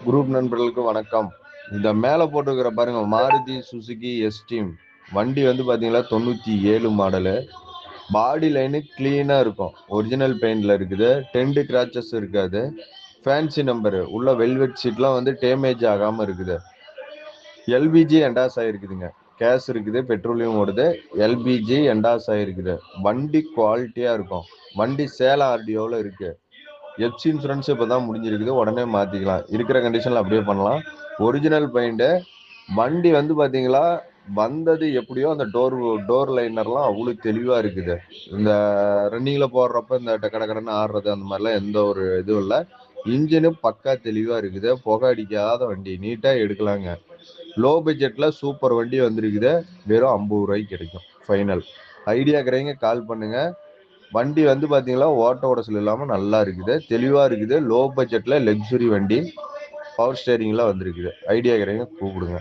Group நண்பர்களுக்கு வணக்கம். இந்த மேலே போட்டுருக்கிற பாருங்க, மாருதி சுசுகி எஸ்டீம் வண்டி வந்து பார்த்தீங்களா 97 மாடலு. பாடி லைனு க்ளீனாக இருக்கும். ஒரிஜினல் பெயிண்டில் இருக்குது. டென்ட் கிராச்சஸ் இருக்காது. ஃபேன்சி நம்பரு உள்ள வெல்வெட் சீட்லாம் வந்து டேமேஜ் ஆகாமல் இருக்குது. எல்பிஜி என்டாஸ் ஆகிருக்குதுங்க. கேஸ் இருக்குது, பெட்ரோலியம் ஓடுது. எல்பிஜி என்டாஸ் ஆகிருக்குது. வண்டி குவாலிட்டியாக இருக்கும். வண்டி சேலம் ஆர்டிஓவில் இருக்குது. எஃப்சி இன்சூரன்ஸ் இப்போ தான் முடிஞ்சிருக்குது. உடனே மாற்றிக்கலாம். இருக்கிற கண்டிஷனில் அப்படியே பண்ணலாம். Original paint. வண்டி வந்து பார்த்தீங்களா வந்தது எப்படியோ அந்த டோர் லைனர்லாம் அவ்வளோ தெளிவாக இருக்குது. இந்த ரன்னிங்கில் போடுறப்ப இந்த கடன்னு ஆடுறது அந்த மாதிரிலாம் எந்த ஒரு இதுவும் இல்லை. இன்ஜினு பக்கா தெளிவாக இருக்குது. புகை அடிக்காத வண்டி, நீட்டாக எடுக்கலாங்க. லோ பட்ஜெட்டில் சூப்பர் வண்டி வந்திருக்குது. வெறும் 50 ரூபாய்க்கு கிடைக்கும் ஃபைனல். ஐடியா கிடைங்க, கால் பண்ணுங்கள். வண்டி வந்து பார்த்தீங்களா ஓட்ட உடசல் இல்லாமல் நல்லா இருக்குது, தெளிவாக இருக்குது. லோ பட்ஜெட்டில் லக்ஸுரி வண்டி, பவர் ஸ்டேரிங்லாம் வந்திருக்குது. ஐடியா கிடைங்க, கூப்பிடுங்க.